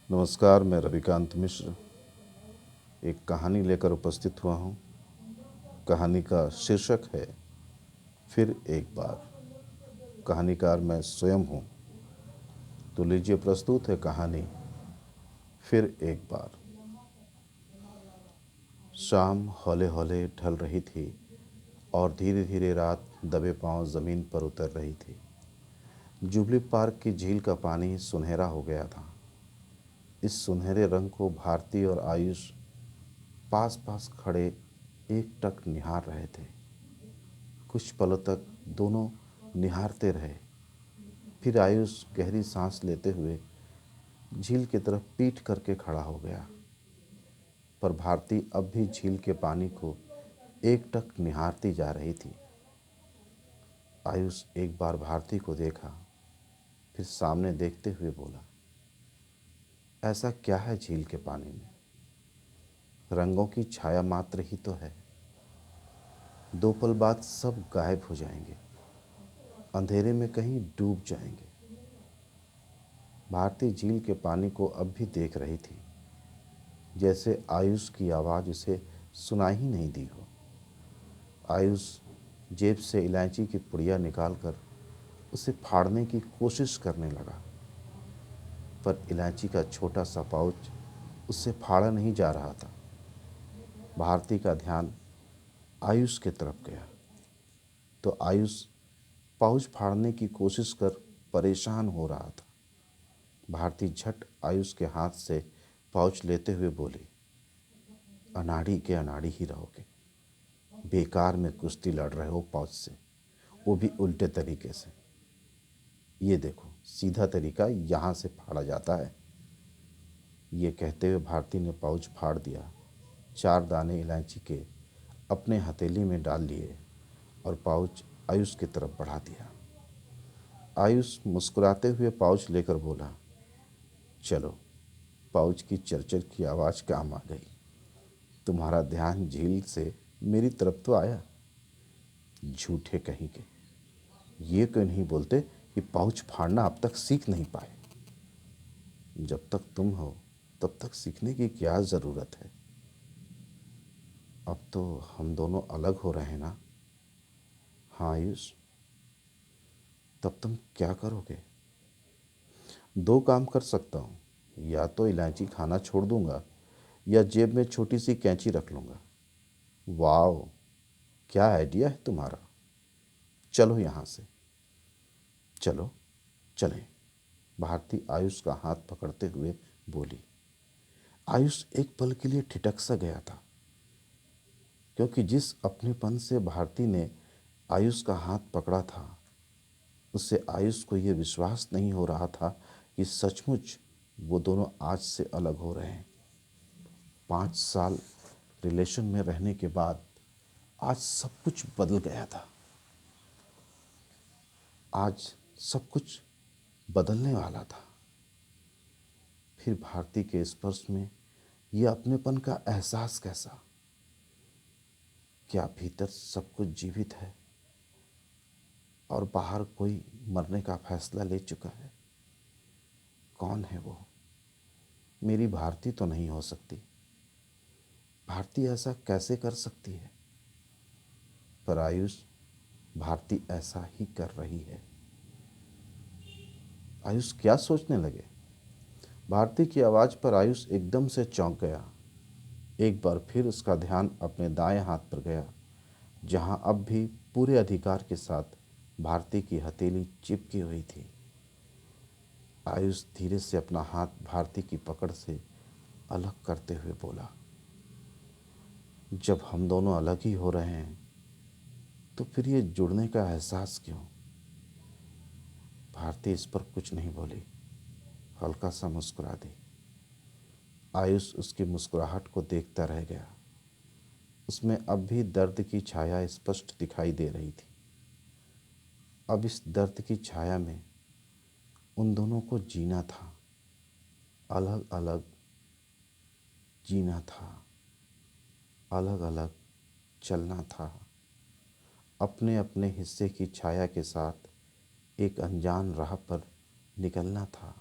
नमस्कार, मैं रविकांत मिश्र एक कहानी लेकर उपस्थित हुआ हूँ। कहानी का शीर्षक है फिर एक बार। कहानीकार मैं स्वयं हूँ। तो लीजिए, प्रस्तुत है कहानी फिर एक बार। शाम हौले हौले ढल रही थी और धीरे धीरे रात दबे पांव ज़मीन पर उतर रही थी। जुबली पार्क की झील का पानी सुनहरा हो गया था। इस सुनहरे रंग को भारती और आयुष पास पास खड़े एकटक निहार रहे थे। कुछ पलों तक दोनों निहारते रहे। फिर आयुष गहरी सांस लेते हुए झील की तरफ पीठ करके खड़ा हो गया, पर भारती अब भी झील के पानी को एकटक निहारती जा रही थी। आयुष एक बार भारती को देखा, फिर सामने देखते हुए बोला, ऐसा क्या है झील के पानी में? रंगों की छाया मात्र ही तो है। दो पल बाद सब गायब हो जाएंगे, अंधेरे में कहीं डूब जाएंगे। भारती झील के पानी को अब भी देख रही थी, जैसे आयुष की आवाज़ उसे सुनाई ही नहीं दी हो। आयुष जेब से इलायची की पुड़िया निकालकर उसे फाड़ने की कोशिश करने लगा, पर इलायची का छोटा सा पाउच उससे फाड़ा नहीं जा रहा था। भारती का ध्यान आयुष की तरफ गया तो आयुष पाउच फाड़ने की कोशिश कर परेशान हो रहा था। भारती झट आयुष के हाथ से पाउच लेते हुए बोली, अनाड़ी के अनाड़ी ही रहोगे। बेकार में कुश्ती लड़ रहे हो पाउच से, वो भी उल्टे तरीके से। ये देखो, सीधा तरीका यहाँ से फाड़ा जाता है। ये कहते हुए भारती ने पाउच फाड़ दिया। 4 दाने इलायची के अपने हथेली में डाल लिए और पाउच आयुष की तरफ बढ़ा दिया। आयुष मुस्कुराते हुए पाउच लेकर बोला, चलो, पाउच की चरचर की आवाज़ काम आ गई। तुम्हारा ध्यान झील से मेरी तरफ तो आया। झूठे कहीं के, ये क्यों नहीं बोलते कि पाउच फाड़ना अब तक सीख नहीं पाए? जब तक तुम हो तब तक सीखने की क्या ज़रूरत है? अब तो हम दोनों अलग हो रहे हैं ना? हाँ आयुष, तब तुम क्या करोगे? 2 काम कर सकता हूँ, या तो इलायची खाना छोड़ दूंगा या जेब में छोटी सी कैंची रख लूँगा। वाह, क्या आइडिया है तुम्हारा। चलो यहाँ से, चलो चलें। भारती आयुष का हाथ पकड़ते हुए बोली। आयुष एक पल के लिए ठिठक सा गया था, क्योंकि जिस अपनेपन से भारती ने आयुष का हाथ पकड़ा था, उससे आयुष को यह विश्वास नहीं हो रहा था कि सचमुच वो दोनों आज से अलग हो रहे हैं। 5 साल रिलेशन में रहने के बाद आज सब कुछ बदल गया था। आज सब कुछ बदलने वाला था। फिर भारती के स्पर्श में यह अपनेपन का एहसास कैसा? क्या भीतर सब कुछ जीवित है और बाहर कोई मरने का फैसला ले चुका है? कौन है वो? मेरी भारती तो नहीं हो सकती। भारती ऐसा कैसे कर सकती है? पर आयुष, भारती ऐसा ही कर रही है। आयुष क्या सोचने लगे? भारती की आवाज़ पर आयुष एकदम से चौंक गया। एक बार फिर उसका ध्यान अपने दाएं हाथ पर गया, जहां अब भी पूरे अधिकार के साथ भारती की हथेली चिपकी हुई थी। आयुष धीरे से अपना हाथ भारती की पकड़ से अलग करते हुए बोला, जब हम दोनों अलग ही हो रहे हैं तो फिर ये जुड़ने का एहसास क्यों? भारती इस पर कुछ नहीं बोली, हल्का सा मुस्कुरा दी। आयुष उसकी मुस्कुराहट को देखता रह गया। उसमें अब भी दर्द की छाया स्पष्ट दिखाई दे रही थी। अब इस दर्द की छाया में उन दोनों को जीना था, अलग अलग जीना था, अलग अलग चलना था, अपने अपने हिस्से की छाया के साथ एक अनजान राह पर निकलना था।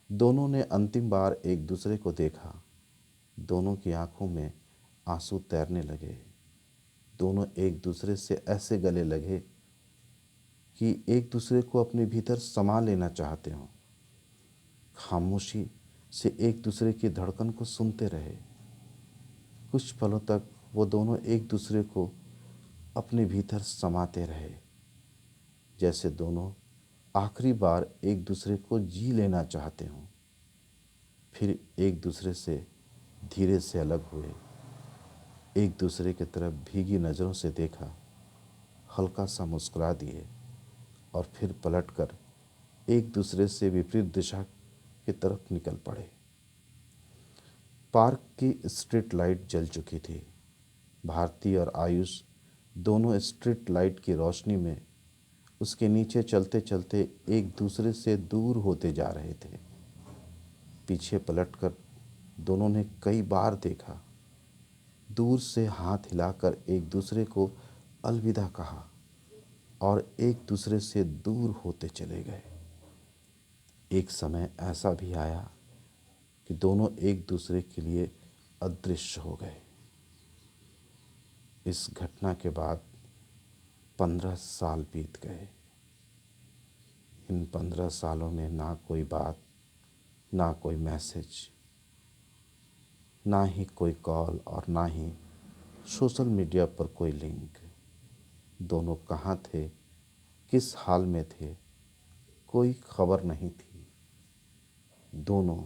दोनों ने अंतिम बार एक दूसरे को देखा। दोनों की आंखों में आंसू तैरने लगे। दोनों एक दूसरे से ऐसे गले लगे कि एक दूसरे को अपने भीतर समा लेना चाहते हों। खामोशी से एक दूसरे की धड़कन को सुनते रहे। कुछ पलों तक वो दोनों एक दूसरे को अपने भीतर समाते रहे, जैसे दोनों आखिरी बार एक दूसरे को जी लेना चाहते हों। फिर एक दूसरे से धीरे से अलग हुए, एक दूसरे की तरफ भीगी नज़रों से देखा, हल्का सा मुस्कुरा दिए और फिर पलटकर एक दूसरे से विपरीत दिशा की तरफ निकल पड़े। पार्क की स्ट्रीट लाइट जल चुकी थी। भारती और आयुष दोनों स्ट्रीट लाइट की रोशनी में उसके नीचे चलते चलते एक दूसरे से दूर होते जा रहे थे। पीछे पलटकर दोनों ने कई बार देखा। दूर से हाथ हिलाकर एक दूसरे को अलविदा कहा और एक दूसरे से दूर होते चले गए। एक समय ऐसा भी आया कि दोनों एक दूसरे के लिए अदृश्य हो गए। इस घटना के बाद 15 साल बीत गए। इन 15 सालों में ना कोई बात, ना कोई मैसेज, ना ही कोई कॉल और ना ही सोशल मीडिया पर कोई लिंक। दोनों कहाँ थे, किस हाल में थे, कोई खबर नहीं थी। दोनों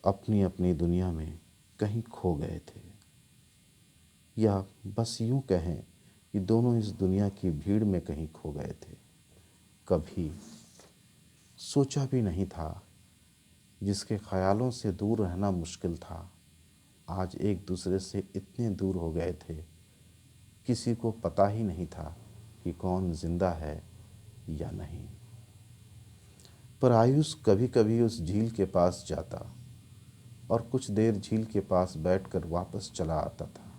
अपनी अपनी दुनिया में कहीं खो गए थे, या बस यूं कहें कि दोनों इस दुनिया की भीड़ में कहीं खो गए थे। कभी सोचा भी नहीं था, जिसके ख्यालों से दूर रहना मुश्किल था, आज एक दूसरे से इतने दूर हो गए थे, किसी को पता ही नहीं था कि कौन जिंदा है या नहीं। पर आयुष कभी कभी उस झील के पास जाता और कुछ देर झील के पास बैठकर वापस चला आता था।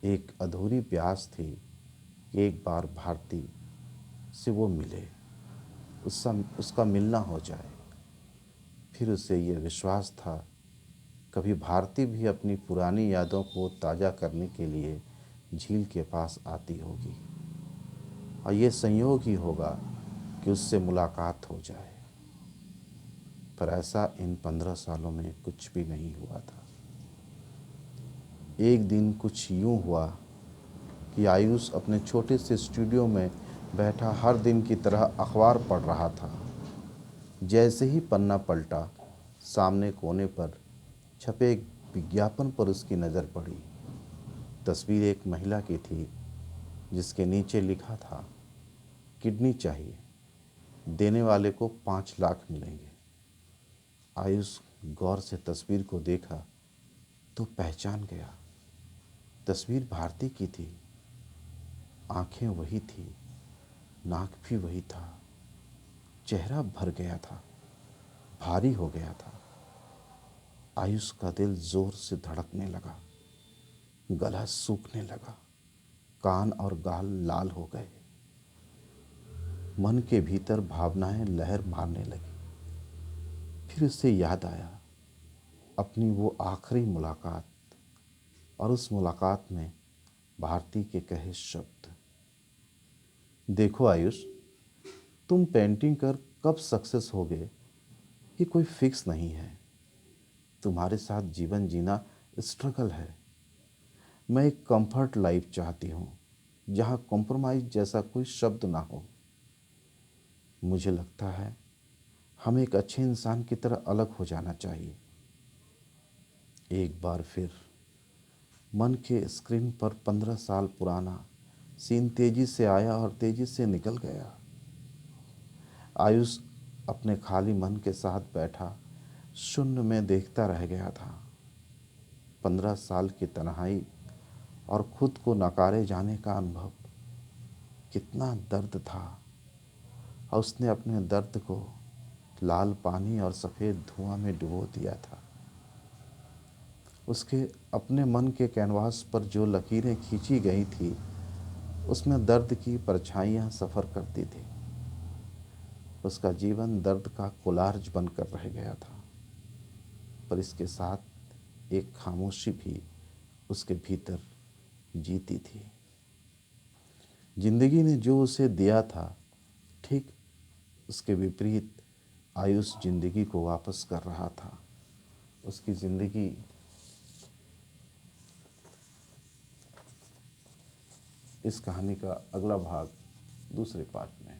एक अधूरी प्यास थी कि एक बार भारती से वो मिले, उसका मिलना हो जाए। फिर उसे ये विश्वास था, कभी भारती भी अपनी पुरानी यादों को ताज़ा करने के लिए झील के पास आती होगी और ये संयोग ही होगा कि उससे मुलाकात हो जाए। पर ऐसा इन 15 सालों में कुछ भी नहीं हुआ था। एक दिन कुछ यूं हुआ कि आयुष अपने छोटे से स्टूडियो में बैठा हर दिन की तरह अखबार पढ़ रहा था। जैसे ही पन्ना पलटा, सामने कोने पर छपे एक विज्ञापन पर उसकी नज़र पड़ी। तस्वीर एक महिला की थी, जिसके नीचे लिखा था, किडनी चाहिए, देने वाले को 5 लाख मिलेंगे। आयुष गौर से तस्वीर को देखा तो पहचान गया। तस्वीर भारती की थी। आंखें वही थी, नाक भी वही था, चेहरा भर गया था, भारी हो गया था। आयुष का दिल जोर से धड़कने लगा, गला सूखने लगा, कान और गाल लाल हो गए। मन के भीतर भावनाएं लहर मारने लगी। फिर उसे याद आया अपनी वो आखिरी मुलाकात और उस मुलाकात में भारती के कहे शब्द। देखो आयुष, तुम पेंटिंग कर कब सक्सेस होगे ये कोई फिक्स नहीं है। तुम्हारे साथ जीवन जीना स्ट्रगल है। मैं एक कंफर्ट लाइफ चाहती हूँ, जहाँ कॉम्प्रोमाइज़ जैसा कोई शब्द ना हो। मुझे लगता है हमें एक अच्छे इंसान की तरह अलग हो जाना चाहिए। एक बार फिर मन के स्क्रीन पर 15 साल पुराना सीन तेजी से आया और तेजी से निकल गया। आयुष अपने खाली मन के साथ बैठा शून्य में देखता रह गया था। 15 साल की तन्हाई और खुद को नकारे जाने का अनुभव, कितना दर्द था। और उसने अपने दर्द को लाल पानी और सफ़ेद धुआं में डुबो दिया था। उसके अपने मन के कैनवास पर जो लकीरें खींची गई थी, उसमें दर्द की परछाइयाँ सफ़र करती थी। उसका जीवन दर्द का कोलार्ज बनकर रह गया था, पर इसके साथ एक खामोशी भी उसके भीतर जीती थी। जिंदगी ने जो उसे दिया था, ठीक उसके विपरीत आयुष जिंदगी को वापस कर रहा था। उसकी जिंदगी इस कहानी का अगला भाग दूसरे पार्ट में है।